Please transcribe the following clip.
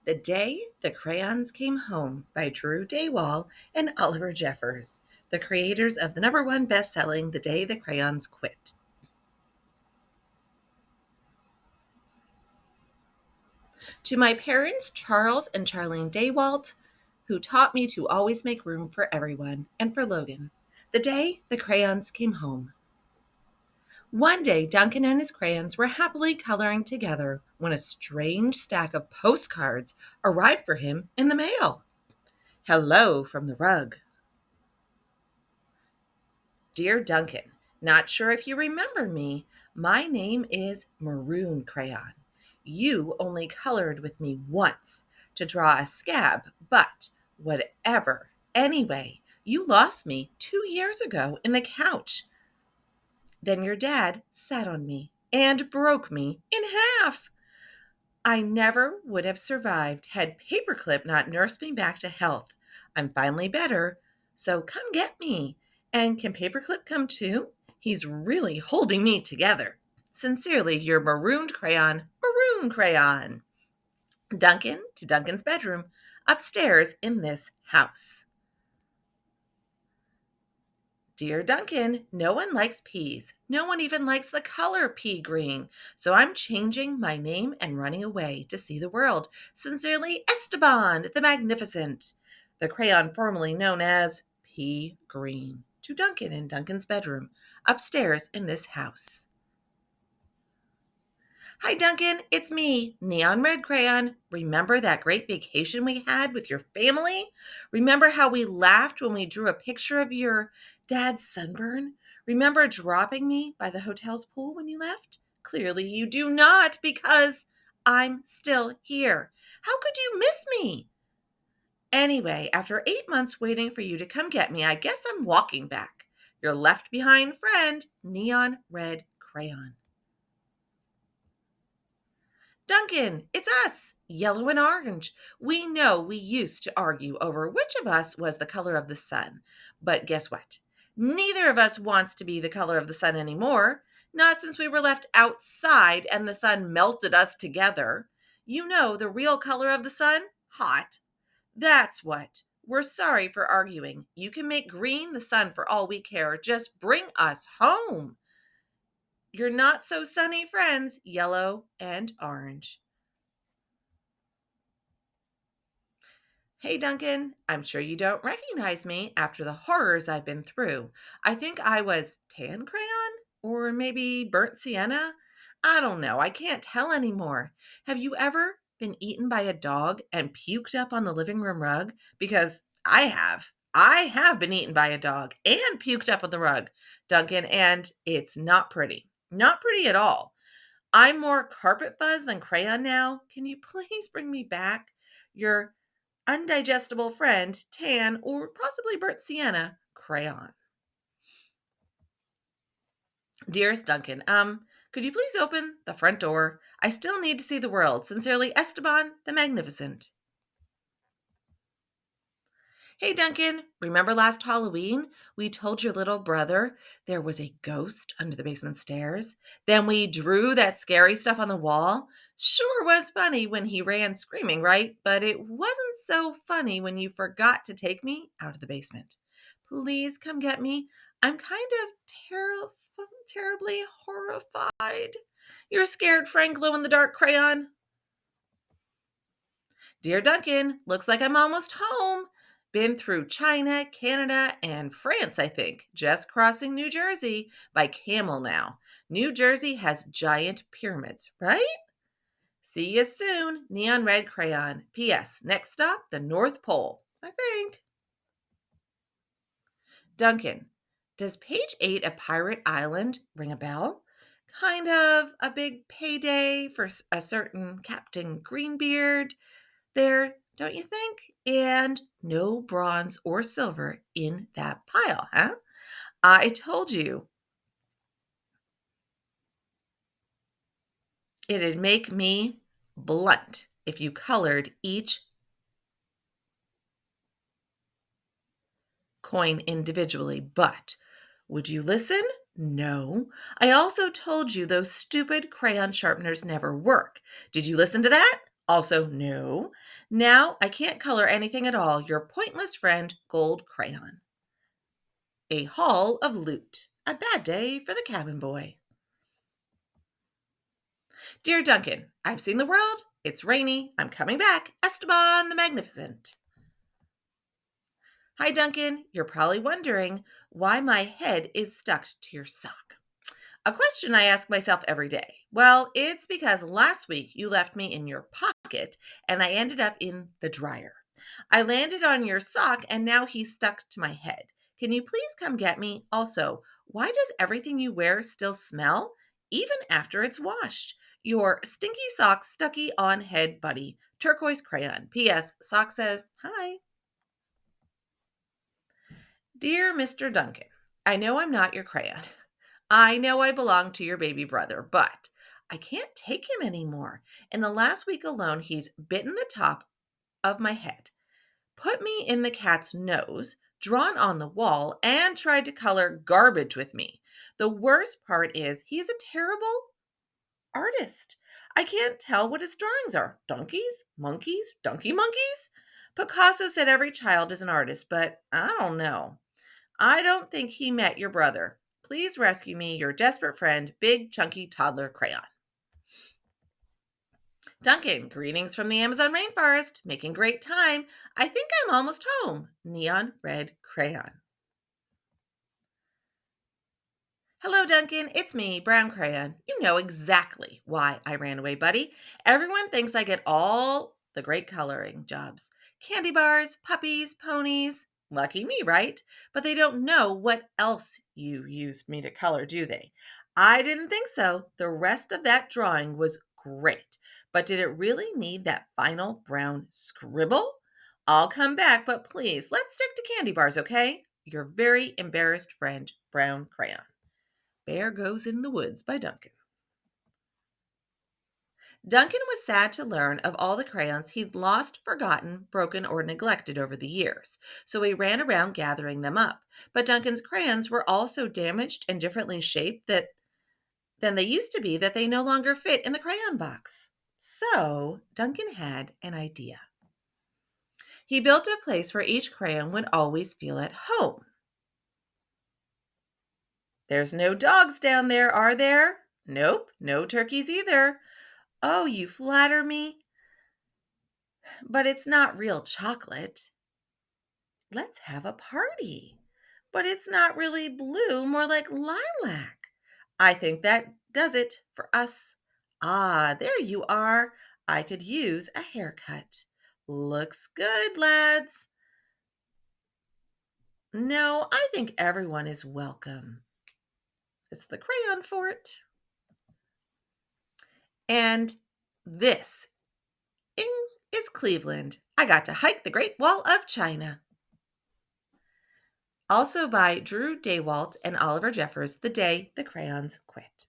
The Day the Crayons Came Home by Drew Daywalt and Oliver Jeffers, the creators of the number one best-selling The Day the Crayons Quit. To my parents, Charles and Charlene Daywalt, who taught me to always make room for everyone, and for Logan, the day the crayons came home. One day, Duncan and his crayons were happily coloring together when a strange stack of postcards arrived for him in the mail. Hello from the rug. Dear Duncan, not sure if you remember me. My name is Maroon Crayon. You only colored with me once to draw a scab, but whatever. Anyway, you lost me 2 years ago in the couch. Then your dad sat on me and broke me in half. I never would have survived had Paperclip not nursed me back to health. I'm finally better, so come get me. And can Paperclip come too? He's really holding me together. Sincerely, your marooned crayon, Maroon Crayon. Duncan to Duncan's bedroom, upstairs in this house. Dear Duncan, no one likes peas. No one even likes the color pea green. So I'm changing my name and running away to see the world. Sincerely, Esteban the Magnificent, the crayon formerly known as Pea Green. To Duncan in Duncan's bedroom, upstairs in this house. Hi, Duncan. It's me, Neon Red Crayon. Remember that great vacation we had with your family? Remember how we laughed when we drew a picture of your dad's sunburn? Remember dropping me by the hotel's pool when you left? Clearly you do not, because I'm still here. How could you miss me? Anyway, after 8 months waiting for you to come get me, I guess I'm walking back. Your left behind friend, Neon Red Crayon. Duncan, it's us, yellow and orange. We know we used to argue over which of us was the color of the sun. But guess what? Neither of us wants to be the color of the sun anymore. Not since we were left outside and the sun melted us together. You know the real color of the sun? Hot. That's what. We're sorry for arguing. You can make green the sun for all we care. Just bring us home. Your not so sunny friends, yellow and orange. Hey Duncan, I'm sure you don't recognize me after the horrors I've been through. I think I was tan crayon or maybe burnt sienna. I don't know. I can't tell anymore. Have you ever been eaten by a dog and puked up on the living room rug? Because I have. I have been eaten by a dog and puked up on the rug, Duncan, and it's not pretty. Not pretty at all. I'm more carpet fuzz than crayon now. Can you please bring me back? Your undigestible friend, tan, or possibly burnt sienna crayon. Dearest Duncan, could you please open the front door? I still need to see the world. Sincerely, Esteban the Magnificent. Hey Duncan, remember last Halloween? We told your little brother there was a ghost under the basement stairs. Then we drew that scary stuff on the wall. Sure was funny when he ran screaming, right? But it wasn't so funny when you forgot to take me out of the basement. Please come get me. I'm kind of terribly horrified. You're scared, Frank glow-in-the-dark crayon. Dear Duncan, looks like I'm almost home. Been through China, Canada, and France, I think. Just crossing New Jersey by camel now. New Jersey has giant pyramids, right? See you soon, Neon Red Crayon. P.S. Next stop, the North Pole, I think. Duncan, does page 8 of Pirate Island ring a bell? Kind of a big payday for a certain Captain Greenbeard there, don't you think? And no bronze or silver in that pile, huh? I told you it'd make me blunt if you colored each coin individually, but would you listen? No. I also told you those stupid crayon sharpeners never work. Did you listen to that? Also, no. Now I can't color anything at all. Your pointless friend, Gold Crayon. A haul of loot. A bad day for the cabin boy. Dear Duncan, I've seen the world. It's rainy. I'm coming back. Esteban the Magnificent. Hi, Duncan. You're probably wondering why my head is stuck to your sock. A question I ask myself every day. Well, it's because last week you left me in your pocket and I ended up in the dryer. I landed on your sock and now he's stuck to my head. Can you please come get me? Also, why does everything you wear still smell, even after it's washed? Your stinky sock stucky on head buddy. Turquoise crayon. P.S. Sock says, hi. Dear Mr. Duncan, I know I'm not your crayon. I know I belong to your baby brother, but I can't take him anymore. In the last week alone, he's bitten the top of my head, put me in the cat's nose, drawn on the wall, and tried to color garbage with me. The worst part is he's a terrible artist. I can't tell what his drawings are. Donkeys? Monkeys? Donkey monkeys? Picasso said every child is an artist, but I don't know. I don't think he met your brother. Please rescue me, your desperate friend, Big Chunky Toddler Crayon. Duncan, greetings from the Amazon rainforest. Making great time. I think I'm almost home. Neon Red Crayon. Hello, Duncan. It's me, Brown Crayon. You know exactly why I ran away, buddy. Everyone thinks I get all the great coloring jobs. Candy bars, puppies, ponies. Lucky me, right? But they don't know what else you used me to color, do they? I didn't think so. The rest of that drawing was great. But did it really need that final brown scribble? I'll come back, but please, let's stick to candy bars, okay? Your very embarrassed friend, Brown Crayon. Bear Goes in the Woods by Duncan. Duncan was sad to learn of all the crayons he'd lost, forgotten, broken, or neglected over the years, so he ran around gathering them up. But Duncan's crayons were all so damaged and differently shaped than they used to be that they no longer fit in the crayon box. So Duncan had an idea. He built a place where each crayon would always feel at home. There's no dogs down there, are there? Nope, no turkeys either. Oh, you flatter me. But it's not real chocolate. Let's have a party. But it's not really blue, more like lilac. I think that does it for us. Ah, there you are. I could use a haircut. Looks good, lads. No, I think everyone is welcome. It's the crayon fort. And this is Cleveland. I got to hike the Great Wall of China. Also by Drew Daywalt and Oliver Jeffers, The Day the Crayons Quit.